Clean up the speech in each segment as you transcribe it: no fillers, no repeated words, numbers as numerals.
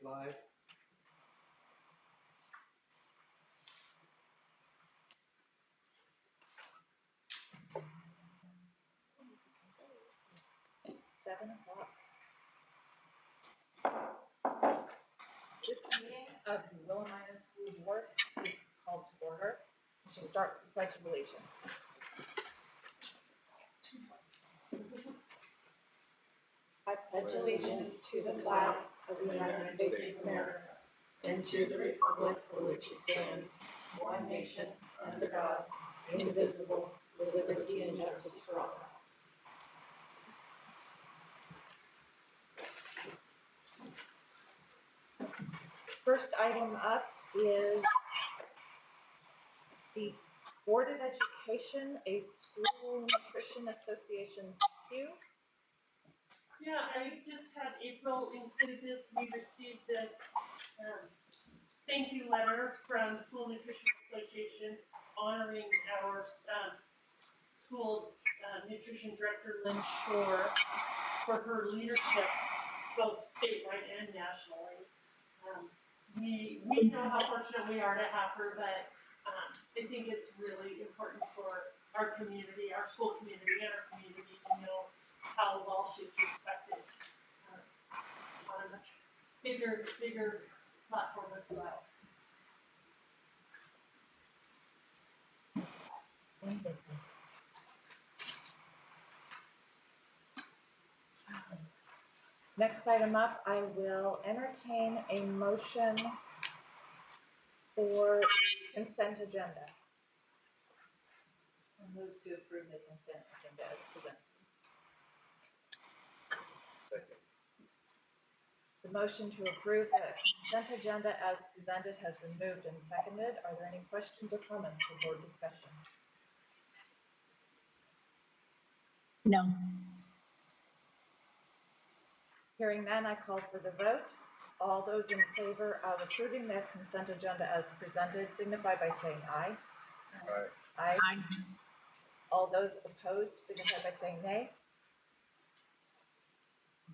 live. This meeting of the Willamina School Board is called to order. We should start with the Pledge of Allegiance. I pledge allegiance to the flag of the United States of America and to the republic for which it stands, one nation, under God, indivisible, with liberty and justice for all. First item up is the Board of Education, a School Nutrition Association review. Yeah, I just had April include this. We received this thank you letter from School Nutrition Association honoring our school nutrition director, Lynn Shore, for her leadership, both statewide and nationally. We know how fortunate we are to have her, but I think it's really important for our community, our school community, and our community to know how well she's respected on a much bigger platform as well. Next item up, I will entertain a motion for consent agenda. I move to approve the consent agenda as presented. Second. The motion to approve the consent agenda as presented has been moved and seconded. Are there any questions or comments for board discussion? No. Hearing none, I call for the vote. All those in favor of approving the consent agenda as presented signify by saying aye. Aye. Aye. Aye. All those opposed signify by saying nay.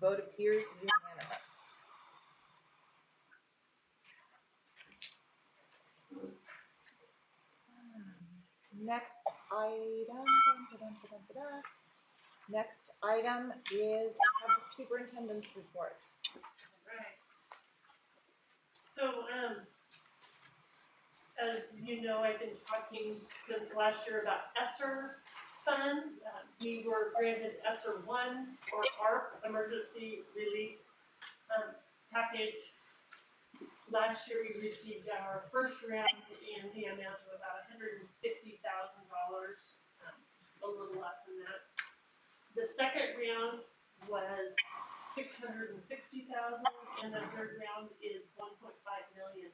Vote appears unanimous. Next item, Next item is we have the superintendent's report. All right. So, as you know, I've been talking since last year about ESSER funds. We were granted ESSER 1 or ARP, Emergency Relief Package. Last year we received our first round in the amount of about $150,000, a little less than that. The second round was $660,000, and the third round is $1.5 million.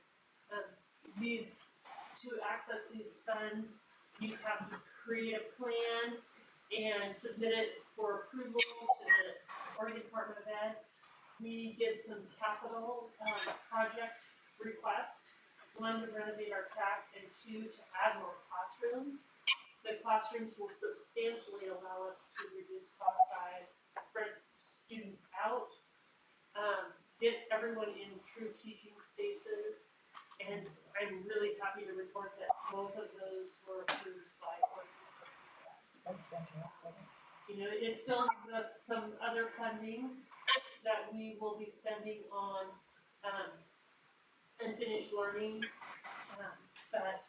To access these funds, you have to create a plan and submit it for approval to the Oregon Department of Ed. We did some capital project requests, one to renovate our track and two to add more classrooms. The classrooms will substantially allow us to reduce class size, spread students out, get everyone in true teaching spaces, and I'm really happy to report that both of those were approved by Oregon. That's fantastic. You know, it still gives us some other funding that we will be spending on unfinished learning, but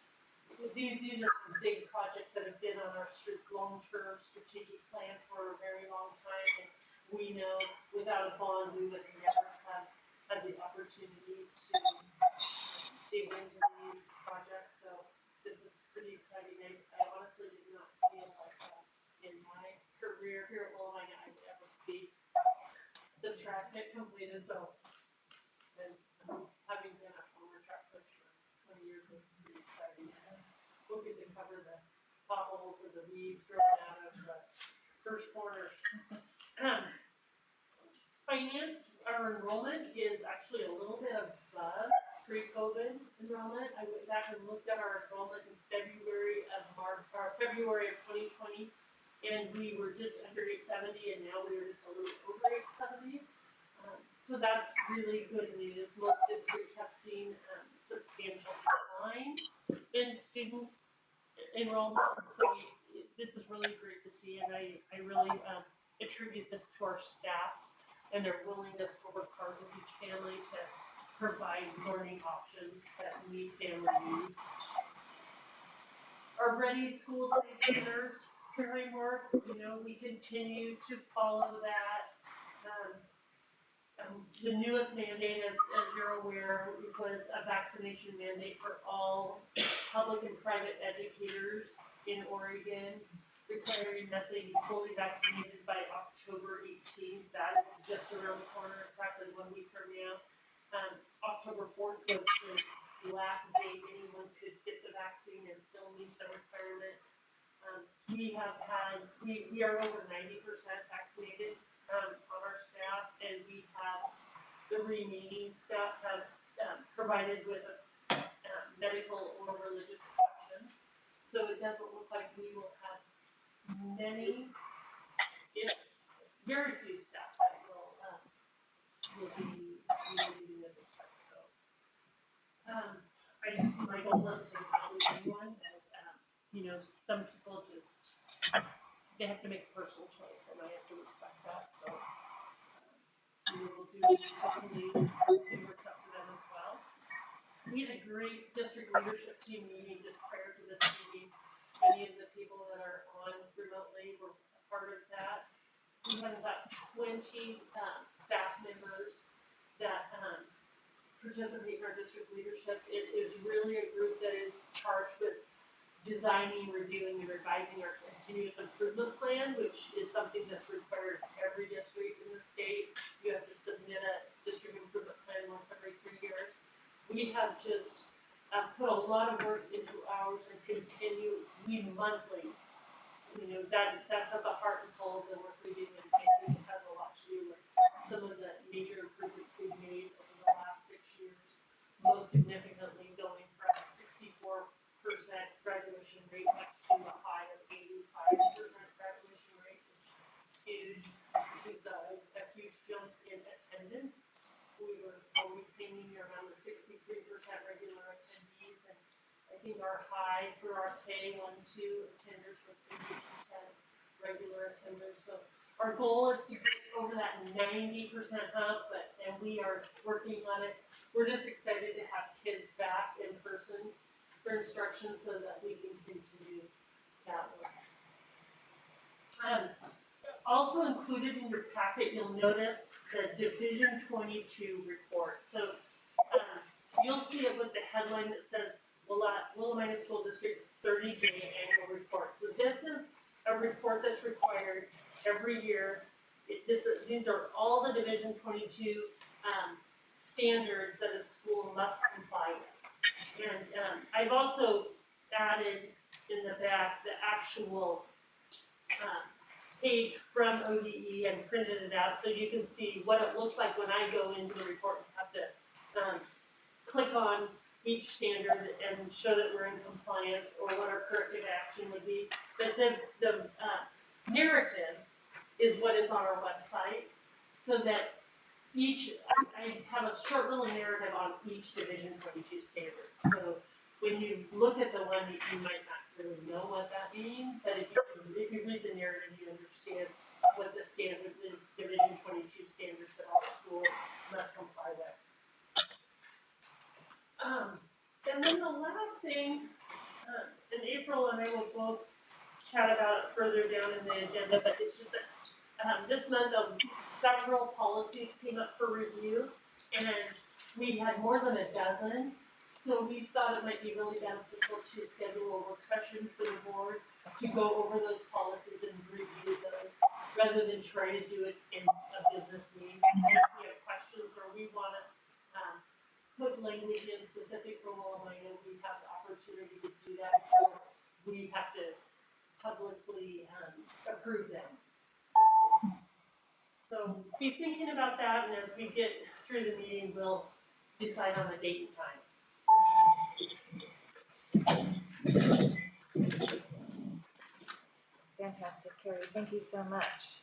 these are some big projects that have been on our long-term strategic plan for a very long time, and we know without a bond we would never have had the opportunity to dig into these projects. So this is pretty exciting. I honestly did not feel like in my career here at Willamina I would ever see the track get completed. So, and having been a former track coach for 20 years, it's pretty exciting. We'll get to cover the potholes and the weeds growing out of the first corner. Finance, our enrollment is actually a little bit above pre-COVID enrollment. I went back and looked at our enrollment in February of 2020, and we were just under 870, and now we are just a little over 870. So that's really good news. Most districts have seen substantial decline in students enrollment. So this is really great to see, and I really attribute this to our staff and their willingness to work hard with each family to provide learning options that meet family needs. Our Ready School Safe Dinners framework, we continue to follow that. The newest mandate, as you're aware, was a vaccination mandate for all public and private educators in Oregon, requiring that they be fully vaccinated by October 18th. That is just around the corner, exactly 1 week from now. October 4th was the last day anyone could get the vaccine and still meet the requirement. We are over 90% vaccinated on our staff, and we have the remaining staff have provided with medical or religious exceptions. So it doesn't look like we will have very few staff that will be leaving the district. So my goal is to not lose anyone, but some people just they have to make a personal choice, and I have to respect that. So we will do hopefully it works out for them as well. We had a great district leadership team meeting just prior to this meeting. Many of the people that are on remotely were a part of that. We had about 20 staff members that participate in our district leadership. It is really a group that is charged with designing, reviewing, and revising our continuous improvement plan, which is something that's required of every district in the state. You have to submit a district improvement plan once every 3 years. We have just put a lot of work into ours and continue, monthly. That's at the heart and soul of the work we do, and I think it has a lot to do with some of the major improvements we've made over the last 6 years. Most significantly, going from 64% graduation rate up to a high of 85% graduation rate, which is a huge jump in attendance. We were always hanging around the 63% regular attendees, and I think our high for our K-1-2 attenders was 80% regular attenders. So our goal is to get over that 90% hump, and we are working on it. We're just excited to have kids back in person for instruction so that we can continue that work. Also included in your packet, you'll notice the Division 22 report. So you'll see it with the headline that says Willamina School District 30-day annual report. So this is a report that's required every year. These are all the Division 22 standards that a school must comply with. And I've also added in the back the actual page from ODE and printed it out so you can see what it looks like when I go into the report and have to click on each standard and show that we're in compliance or what our corrective action would be. But the narrative is what is on our website, so that I have a short little narrative on each Division 22 standard. So when you look at the one, you might not really know what that means, but if you read the narrative, you understand what the Division 22 standards that all schools must comply with. And then the last thing, and April and I will both chat about it further down in the agenda, but it's just that this month several policies came up for review, and we had more than a dozen. So we thought it might be really beneficial to schedule a work session for the board to go over those policies and review those, rather than try to do it in a business meeting. And if we have questions or we want to put language in specific for Willamina, we have the opportunity to do that before we have to publicly approve them. So be thinking about that, and as we get through the meeting, we'll decide on a date and time. Fantastic, Carrie, thank you so much.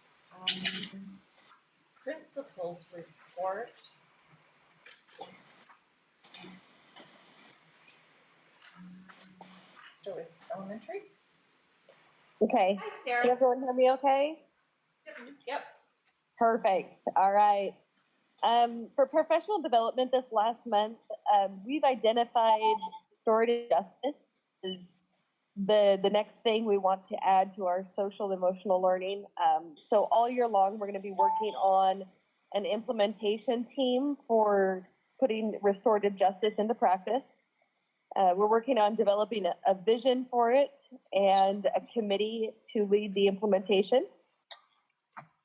Principal's report. So with elementary? Okay. Hi, Can Sarah. everyone hear me okay? Yep. Perfect. All right. For professional development this last month, we've identified restorative justice as the next thing we want to add to our social emotional learning. So all year long, we're going to be working on an implementation team for putting restorative justice into practice. We're working on developing a vision for it and a committee to lead the implementation.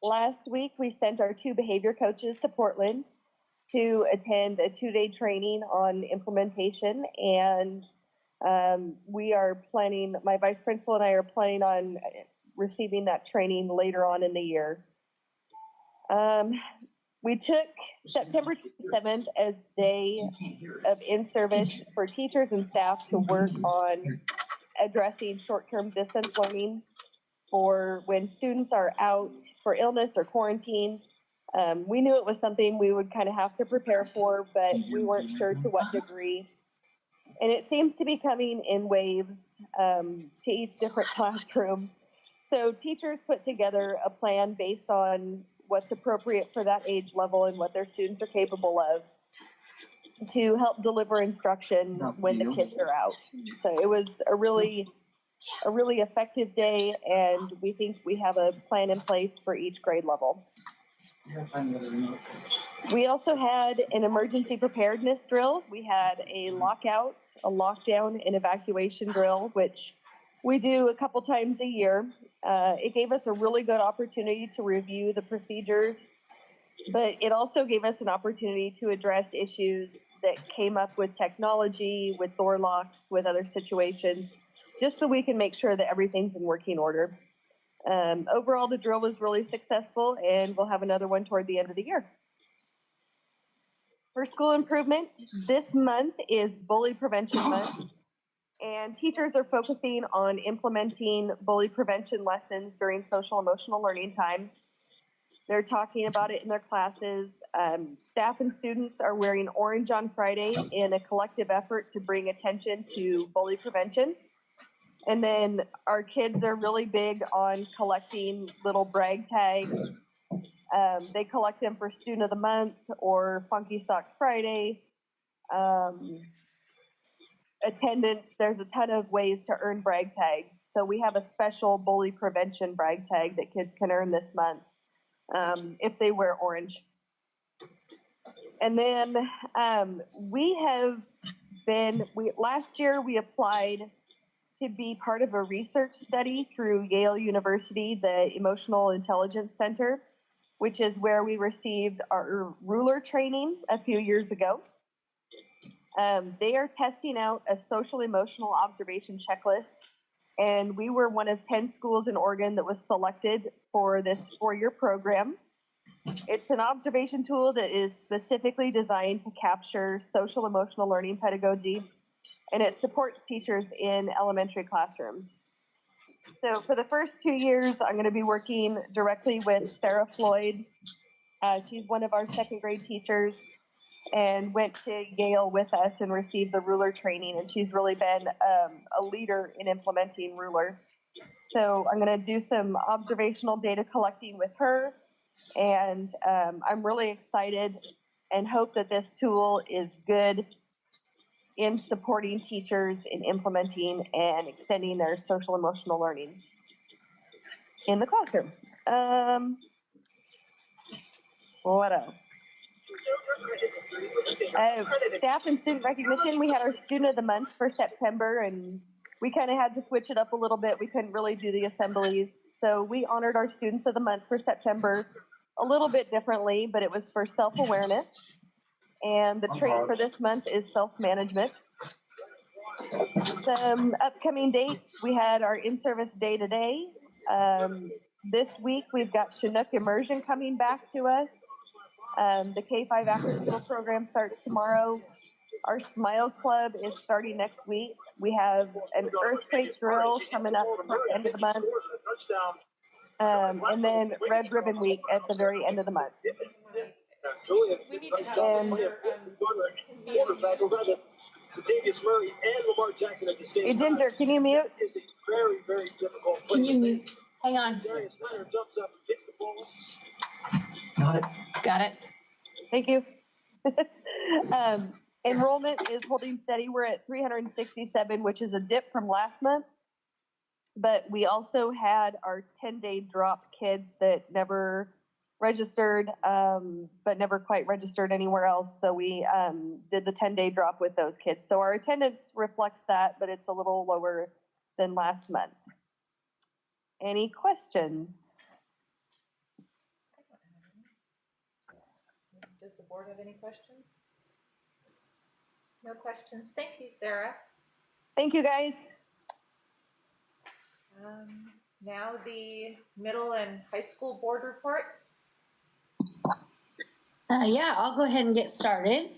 Last week, we sent our 2 behavior coaches to Portland to attend a 2-day training on implementation, and we are planning, my vice principal and I are planning on receiving that training later on in the year. We took September 27th as day of in-service for teachers and staff to work on addressing short-term distance learning for when students are out for illness or quarantine. We knew it was something we would kind of have to prepare for, but we weren't sure to what degree. And it seems to be coming in waves to each different classroom. So teachers put together a plan based on what's appropriate for that age level and what their students are capable of to help deliver instruction when the kids are out. So it was a really effective day, and we think we have a plan in place for each grade level. We also had an emergency preparedness drill. We had a lockout, a lockdown, and evacuation drill, which we do a couple times a year. It gave us a really good opportunity to review the procedures, but it also gave us an opportunity to address issues that came up with technology, with door locks, with other situations, just so we can make sure that everything's in working order. Overall, the drill was really successful, and we'll have another one toward the end of the year. For school improvement, this month is Bully Prevention Month, and teachers are focusing on implementing bully prevention lessons during social emotional learning time. They're talking about it in their classes. Staff and students are wearing orange on Friday in a collective effort to bring attention to bully prevention. And then our kids are really big on collecting little brag tags. They collect them for Student of the Month or Funky Sock Friday. Attendance, there's a ton of ways to earn brag tags. So we have a special bully prevention brag tag that kids can earn this month if they wear orange. And then last year we applied to be part of a research study through Yale University, the Emotional Intelligence Center, which is where we received our ruler training a few years ago. They are testing out a social emotional observation checklist, and we were one of 10 schools in Oregon that was selected for this 4-year program. It's an observation tool that is specifically designed to capture social emotional learning pedagogy, and it supports teachers in elementary classrooms. So for the first 2 years, I'm going to be working directly with Sarah Floyd. She's one of our 2nd grade teachers and went to Yale with us and received the ruler training, and she's really been a leader in implementing ruler. So I'm going to do some observational data collecting with her, and I'm really excited and hope that this tool is good in supporting teachers in implementing and extending their social emotional learning in the classroom. What else? Staff and student recognition. We had our Student of the Month for September, and we kind of had to switch it up a little bit. We couldn't really do the assemblies, so we honored our Students of the Month for September a little bit differently, but it was for self-awareness, and the trait for this month is self-management. Some upcoming dates, we had our in-service day today. This week, we've got Chinook Immersion coming back to us. The K-5 after school program starts tomorrow. Our Smile Club is starting next week. We have an earthquake drill coming up at the end of the month. and then Red Ribbon Week at the very end of the month. We need to have And- quarterback 11, Davis Murray and Lamar Jackson at the same Hey, time. Ginger, can you mute? It is a very, very difficult play. Can you mute? Hang on. Darius Leonard jumps up and kicks the ball. Got it. Thank you. Enrollment is holding steady. We're at 367, which is a dip from last month. But we also had our 10-day drop kids that never registered, but never quite registered anywhere else. So we did the 10-day drop with those kids. So our attendance reflects that, but it's a little lower than last month. Any questions? Does the board have any questions? No questions. Thank you, Sarah. Thank you, guys. Now the middle and high school board report. Yeah, I'll go ahead and get started.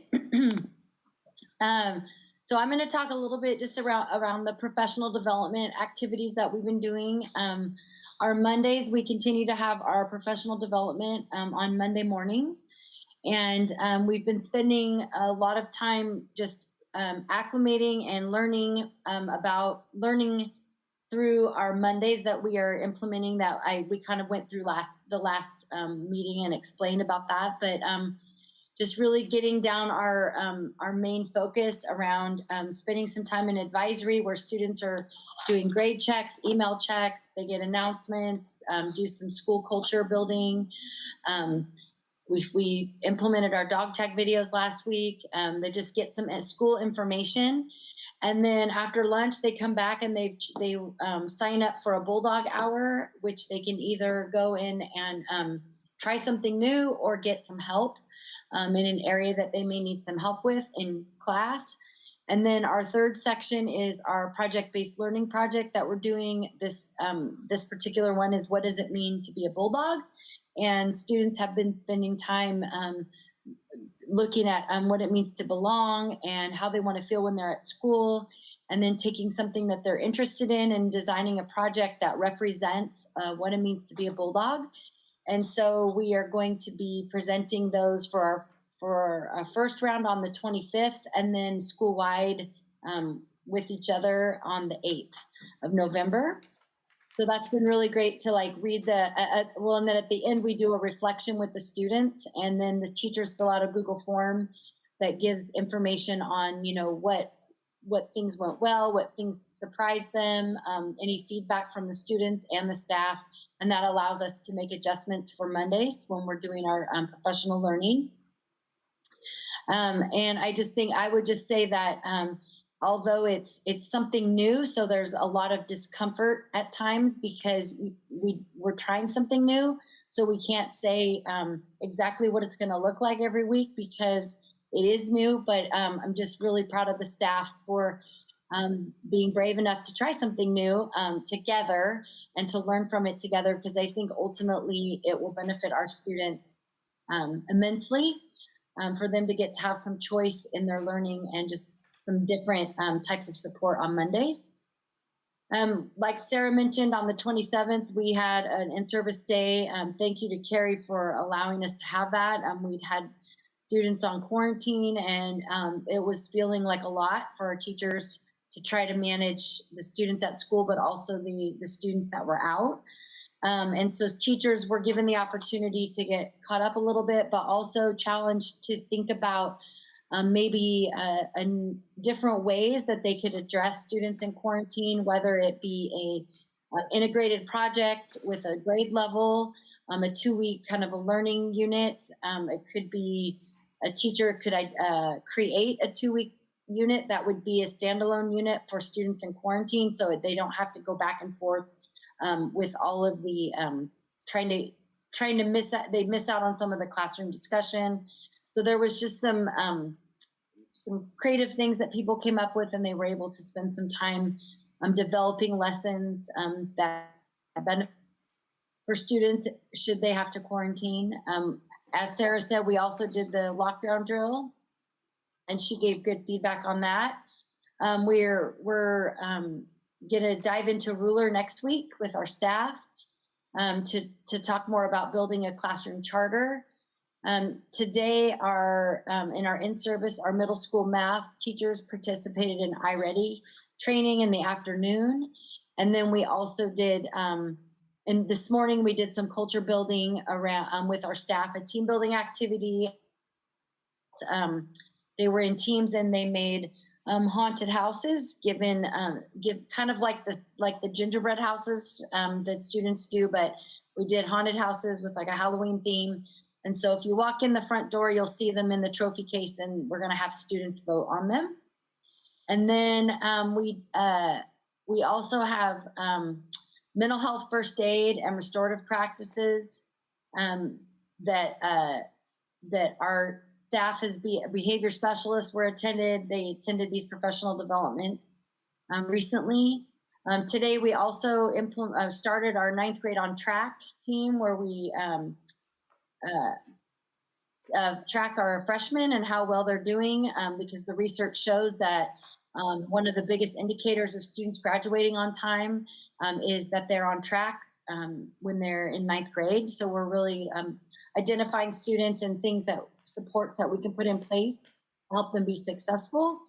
So I'm going to talk a little bit just around the professional development activities that we've been doing. Our Mondays, we continue to have our professional development on Monday mornings. And we've been spending a lot of time just acclimating and learning about learning through our Mondays that we are implementing that we kind of went through the last meeting and explained about that, but just really getting down our main focus around spending some time in advisory where students are doing grade checks, email checks, they get announcements, do some school culture building. We implemented our dog tag videos last week. They just get some school information. And then after lunch, they come back and they sign up for a Bulldog Hour, which they can either go in and try something new or get some help in an area that they may need some help with in class. And then our third section is our project-based learning project that we're doing. This particular one is, what does it mean to be a Bulldog? And students have been spending time looking at what it means to belong and how they want to feel when they're at school, and then taking something that they're interested in and designing a project that represents what it means to be a Bulldog. And so we are going to be presenting those for our first round on the 25th, and then school-wide with each other on the 8th of November. So that's been really great to read and then at the end we do a reflection with the students, and then the teachers fill out a Google form that gives information on, what things went well, what things surprised them, any feedback from the students and the staff, and that allows us to make adjustments for Mondays when we're doing our professional learning. And I would just say that although it's something new, so there's a lot of discomfort at times because we're trying something new, so we can't say exactly what it's going to look like every week because it is new. But I'm just really proud of the staff for being brave enough to try something new together and to learn from it together, because I think ultimately it will benefit our students immensely, for them to get to have some choice in their learning and just some different types of support on Mondays. Like Sarah mentioned, on the 27th, we had an in-service day. Thank you to Carrie for allowing us to have that. We'd had students on quarantine, and it was feeling like a lot for our teachers to try to manage the students at school, but also the students that were out. And so teachers were given the opportunity to get caught up a little bit, but also challenged to think about maybe different ways that they could address students in quarantine, whether it be a integrated project with a grade level, a 2-week kind of a learning unit. It could be a teacher could create a 2-week unit that would be a standalone unit for students in quarantine, so they don't have to go back and forth with all of the trying to miss that. They miss out on some of the classroom discussion. So there was just some creative things that people came up with, and they were able to spend some time developing lessons that benefit for students should they have to quarantine. As Sarah said, we also did the lockdown drill, and she gave good feedback on that. We're gonna dive into Ruler next week with our staff. to talk more about building a classroom charter. Today, in our in-service, our middle school math teachers participated in iReady training in the afternoon. And then we also did, and this morning we did some culture building around with our staff, a team building activity. They were in teams and they made haunted houses, give kind of like the gingerbread houses that students do, but we did haunted houses with like a Halloween theme. And so if you walk in the front door, you'll see them in the trophy case, and we're gonna have students vote on them. And then we also have mental health first aid and restorative practices that our staff as behavior specialists were attended. They attended these professional developments recently. Today we also started our 9th grade on track team, where we track our freshmen and how well they're doing, because the research shows that one of the biggest indicators of students graduating on time is that they're on track when they're in 9th grade. So we're really identifying students and supports that we can put in place to help them be successful.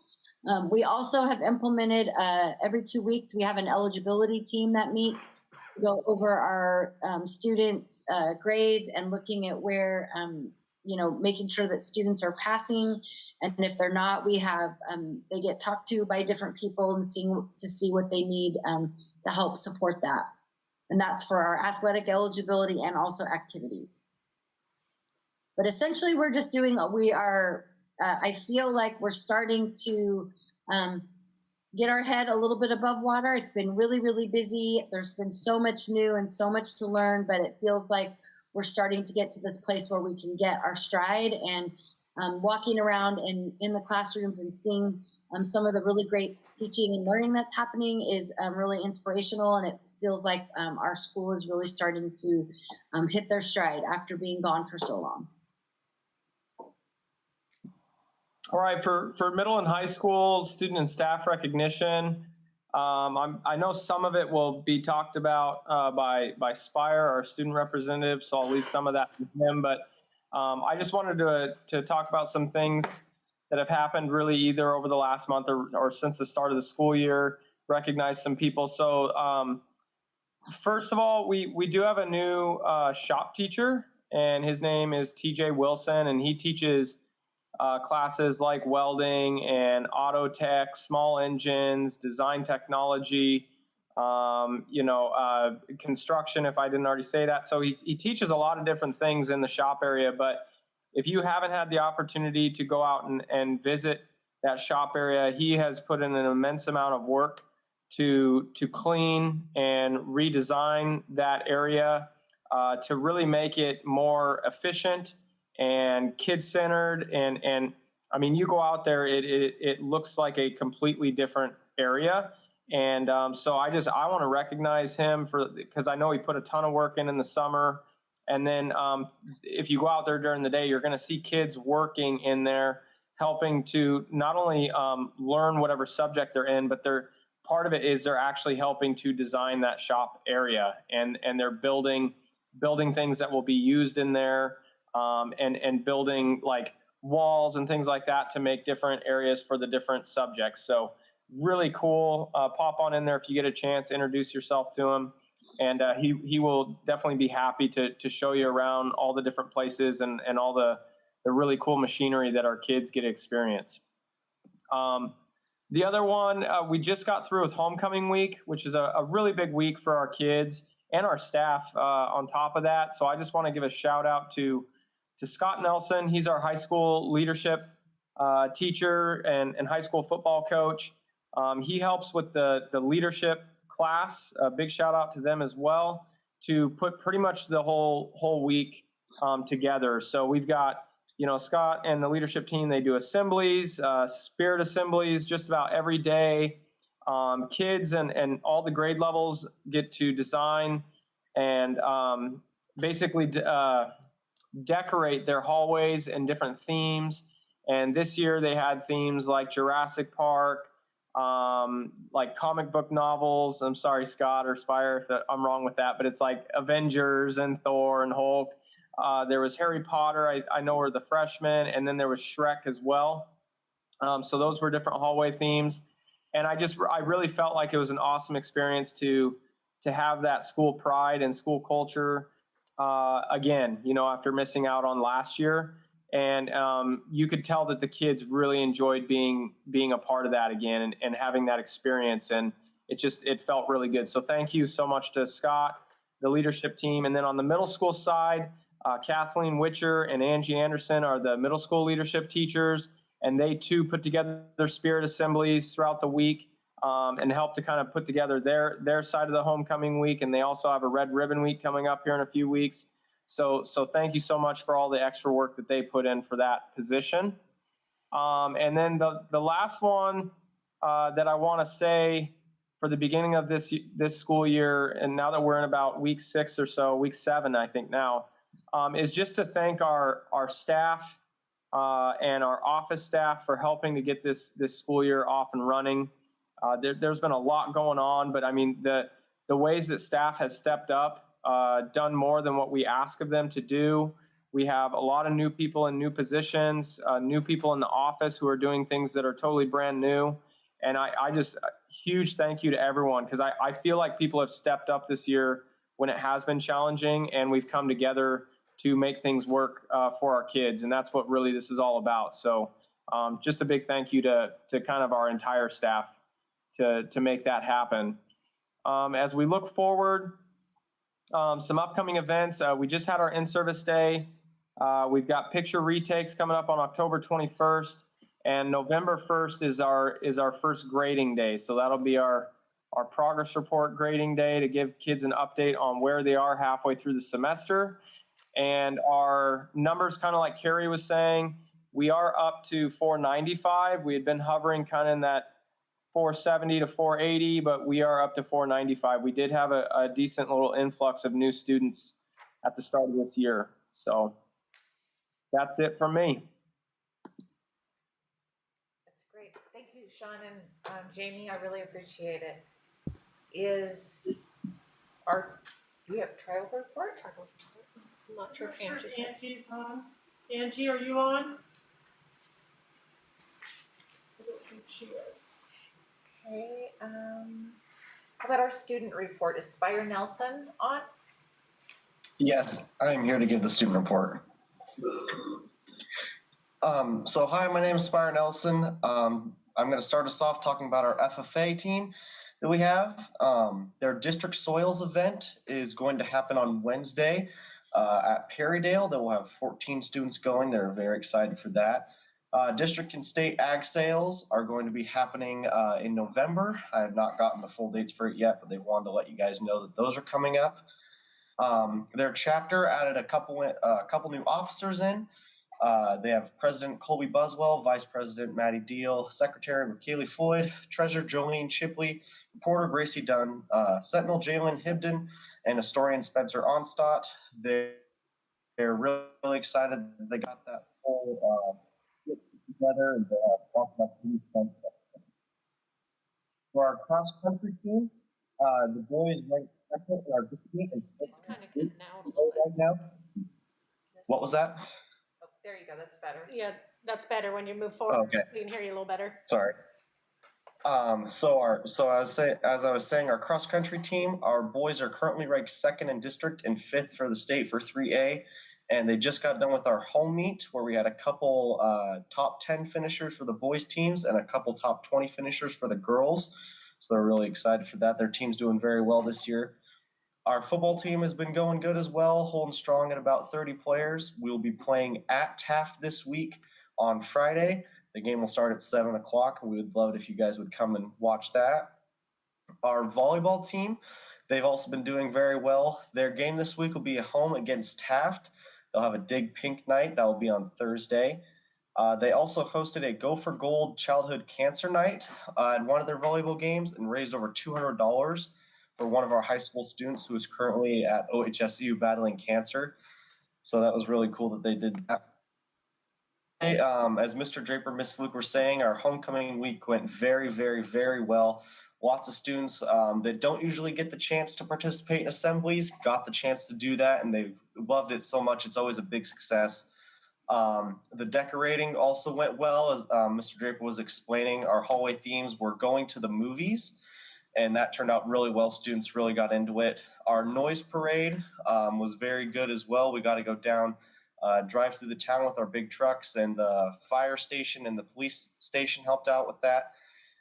We also have implemented every 2 weeks, we have an eligibility team that meets to go over our students' grades and looking at where, making sure that students are passing. And if they're not, we have, they get talked to by different people and to see what they need to help support that. And that's for our athletic eligibility and also activities. But essentially we're just doing, I feel like we're starting to get our head a little bit above water. It's been really, really busy. There's been so much new and so much to learn, but it feels like we're starting to get to this place where we can get our stride, and walking around in the classrooms and seeing some of the really great teaching and learning that's happening is really inspirational, and it feels like our school is really starting to hit their stride after being gone for so long. All right, for middle and high school student and staff recognition, I know some of it will be talked about by Spire, our student representative, so I'll leave some of that to him, but I just wanted to talk about some things that have happened really either over the last month or since the start of the school year, recognize some people. So first of all, we do have a new shop teacher, and his name is TJ Wilson, and he teaches classes like welding and auto tech, small engines, design technology, construction, if I didn't already say that. So he teaches a lot of different things in the shop area, but if you haven't had the opportunity to go out and visit that shop area, he has put in an immense amount of work to clean and redesign that area to really make it more efficient and kid-centered, and I mean, you go out there, it looks like a completely different area, and so I want to recognize him because I know he put a ton of work in the summer, and then if you go out there during the day, you're going to see kids working in there, helping to not only learn whatever subject they're in, but part of it is they're actually helping to design that shop area, and they're building things that will be used in there. And building like walls and things like that to make different areas for the different subjects. So really cool. Pop on in there if you get a chance, introduce yourself to him. And he will definitely be happy to show you around all the different places and all the really cool machinery that our kids get to experience. The other one, we just got through with homecoming week, which is a really big week for our kids and our staff on top of that. So I just want to give a shout out to Scott Nelson. He's our high school leadership teacher and high school football coach. He helps with the leadership class. A big shout out to them as well, to put pretty much the whole week together. So we've got, Scott and the leadership team, they do assemblies, spirit assemblies just about every day. Kids and all the grade levels get to design and basically decorate their hallways in different themes. And this year they had themes like Jurassic Park, like comic book novels. I'm sorry, Scott or Spire, if I'm wrong with that, but it's like Avengers and Thor and Hulk. There was Harry Potter, I know were the freshmen, and then there was Shrek as well. So those were different hallway themes. And I really felt like it was an awesome experience to have that school pride and school culture again, after missing out on last year. And you could tell that the kids really enjoyed being a part of that again and having that experience. And it felt really good. So thank you so much to Scott, the leadership team. And then on the middle school side, Kathleen Witcher and Angie Anderson are the middle school leadership teachers. And they too put together their spirit assemblies throughout the week and help to kind of put together their side of the homecoming week. And they also have a red ribbon week coming up here in a few weeks. So thank you so much for all the extra work that they put in for that position. And then the last one that I want to say for the beginning of this school year, and now that we're in about week 6 or so, week 7, I think now, is just to thank our staff and our office staff for helping to get this school year off and running. There's been a lot going on, but I mean, the ways that staff has stepped up, done more than what we ask of them to do. We have a lot of new people in new positions, new people in the office who are doing things that are totally brand new. And I just, huge thank you to everyone, because I feel like people have stepped up this year when it has been challenging, and we've come together to make things work for our kids. And that's what really this is all about. So just a big thank you to kind of our entire staff to make that happen. As we look forward, some upcoming events. We just had our in-service day. We've got picture retakes coming up on October 21st, and November 1st is our first grading day. So that'll be our progress report grading day to give kids an update on where they are halfway through the semester. And our numbers, kind of like Carrie was saying, we are up to 495. We had been hovering kind of in that 470 to 480, but we are up to 495. We did have a decent little influx of new students at the start of this year. So that's it from me. That's great. Thank you, Sean and Jamie. I really appreciate it. Do we have trial report? I'm not sure if Angie's on. Angie, are you on? I don't think she is. Okay. How about our student report? Is Spire Nelson on? Yes, I am here to give the student report. So hi, my name is Spire Nelson. I'm going to start us off talking about our FFA team that we have. Their district soils event is going to happen on Wednesday at Perrydale. They will have 14 students going. They're very excited for that. District and state ag sales are going to be happening in November. I have not gotten the full dates for it yet, but they wanted to let you guys know that those are coming up. Their chapter added a couple new officers in. They have President Colby Buswell, Vice President Maddie Deal, Secretary McKaylee Floyd, Treasurer Jolene Shipley, Reporter Gracie Dunn, Sentinel Jalen Hibden, and Historian Spencer Onstadt. They're really excited that they got that full together and talk about these things. For our cross country team, the boys ranked second in our district and It's kind of cutting out a little bit. right now. What was that? Oh, there you go. That's better. Yeah, that's better when you move forward. Okay. We can hear you a little better. Sorry. So as I was saying, our cross country team, our boys are currently ranked second in district and fifth for the state for 3A. And they just got done with our home meet where we had a couple top 10 finishers for the boys teams and a couple top 20 finishers for the girls. So they're really excited for that. Their team's doing very well this year. Our football team has been going good as well, holding strong at about 30 players. We'll be playing at Taft this week on Friday. The game will start at 7 o'clock. We would love it if you guys would come and watch that. Our volleyball team, they've also been doing very well. Their game this week will be at home against Taft. They'll have a Dig Pink night. That will be on Thursday. They also hosted a Go for Gold Childhood Cancer Night at one of their volleyball games and raised over $200 for one of our high school students who is currently at OHSU battling cancer. So that was really cool that they did that. as Mr. Draper, Ms. Fluke were saying, our homecoming week went very, very, very well. Lots of students that don't usually get the chance to participate in assemblies got the chance to do that, and they loved it so much. It's always a big success. The decorating also went well. As Mr. Draper was explaining, our hallway themes were going to the movies, and that turned out really well. Students really got into it. Our noise parade was very good as well. We got to go down, drive through the town with our big trucks, and the fire station and the police station helped out with that.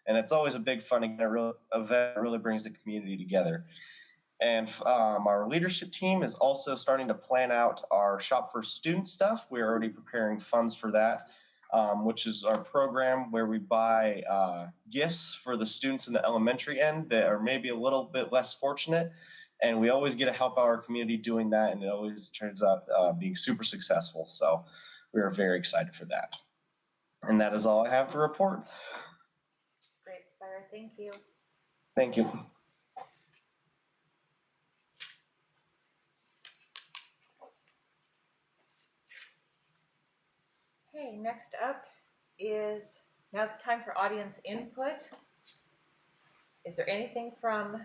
And it's always a big fun event that really brings the community together. And our leadership team is also starting to plan out our Shop for Student stuff. We're already preparing funds for that, which is our program where we buy gifts for the students in the elementary end that are maybe a little bit less fortunate. And we always get to help our community doing that, and it always turns out being super successful. So we are very excited for that. And that is all I have to report. Great, Spire, thank you. Thank you. Okay, next up is, now's the time for audience input. Is there anything from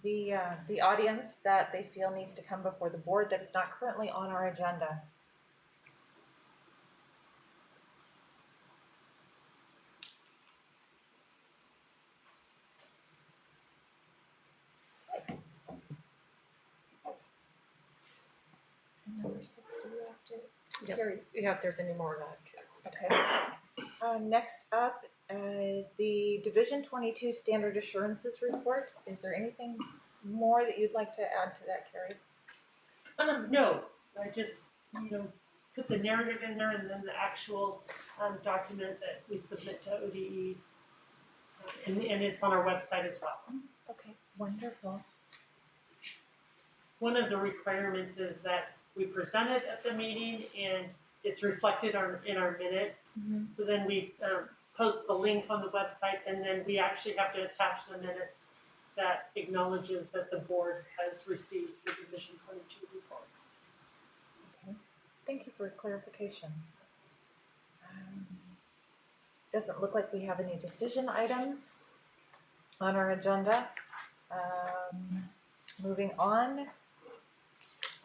the audience that they feel needs to come before the board that is not currently on our agenda? Number 6, do we have to? Carrie? Yeah, if there's any more, Okay. Next up is the Division 22 Standard Assurances Report. Is there anything more that you'd like to add to that, Carrie? No, I just, put the narrative in there and then the actual, document that we submit to ODE. And it's on our website as well. Okay, wonderful. One of the requirements is that we present it at the meeting and it's reflected in our minutes. Mm-hmm. So then we post the link on the website, and then we actually have to attach the minutes that acknowledges that the board has received the Division 22 report. Okay, thank you for clarification. Doesn't look like we have any decision items on our agenda. Moving on,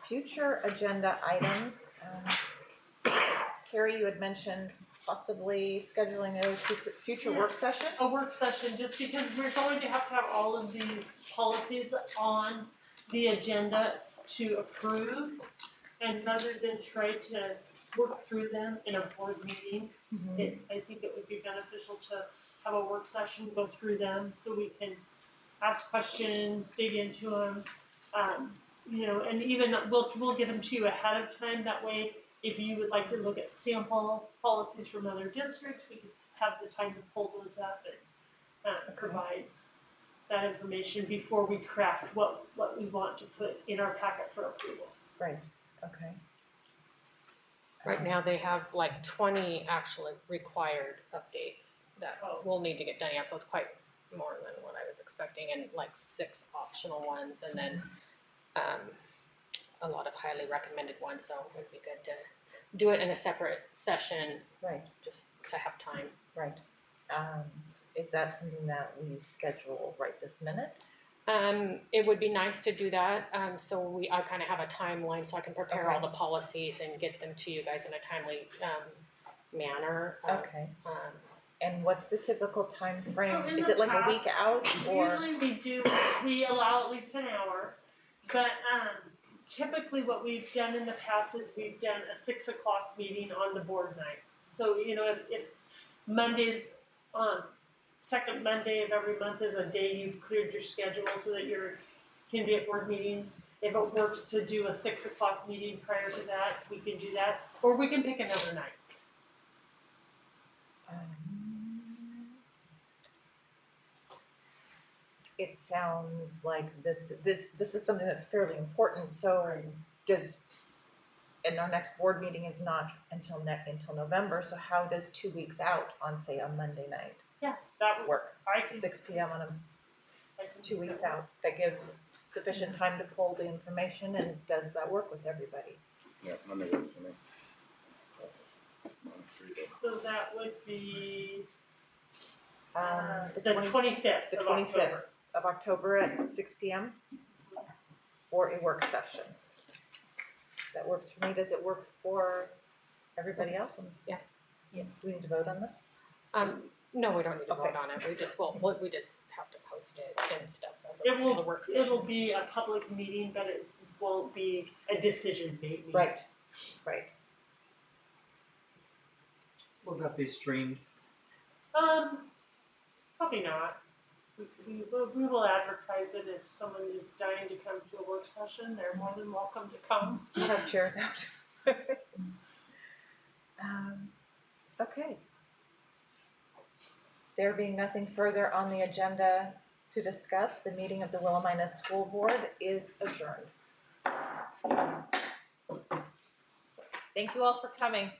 future agenda items. Carrie, you had mentioned possibly scheduling a future work session? A work session, just because we're going to have all of these policies on the agenda to approve, and rather than try to work through them in a board meeting, I think it would be beneficial to have a work session, go through them so we can ask questions, dig into them, and even we'll get them to you ahead of time. That way, if you would like to look at sample policies from other districts, we can have the time to pull those up and provide that information before we craft what we want to put in our packet for approval. Right, okay. Right now, they have like 20 actually required updates that will need to get done. Yeah, so it's quite more than what I was expecting, and like 6 optional ones, and then a lot of highly recommended ones. So it would be good to do it in a separate session, Right, just to have time. right. Is that something that we schedule right this minute? It would be nice to do that, so I kind of have a timeline, so I can prepare all the policies and get them to you guys in a timely manner. Okay. And what's the typical time frame? So in Is the it like a past, week out or? Usually we allow at least an hour, but typically what we've done in the past is we've done a 6 o'clock meeting on the board night. So, if Monday's, second Monday of every month is a day you've cleared your schedule so that you can be at board meetings. If it works to do a 6 o'clock meeting prior to that, we can do that, or we can pick another night. It sounds like this is something that's fairly important, so and our next board meeting is not until November, so how does 2 weeks out on, say, a Monday night Yeah, that would work? I can 6 p.m. on I can 2 do weeks that. out, that gives sufficient time to pull the information, and does that work with everybody? Yeah, Monday works for me. On 3 days. that would be, The the 25th the of 25th October. of October at 6 p.m. for a work session. That works for me. Does it work for everybody else? Yeah. Yes. We need to vote on this? No, we don't need to Okay. vote on it. We just, we just have to post it and stuff as It a will, work it'll session. be a public meeting, but it won't be a decision meeting. Right. Will that be streamed? Probably not. We will advertise it. If someone is dying to come to a work session, they're more than welcome to come. We'll have chairs out. Okay. There being nothing further on the agenda to discuss, the meeting of the Willamina School Board is adjourned. Thank you all for coming.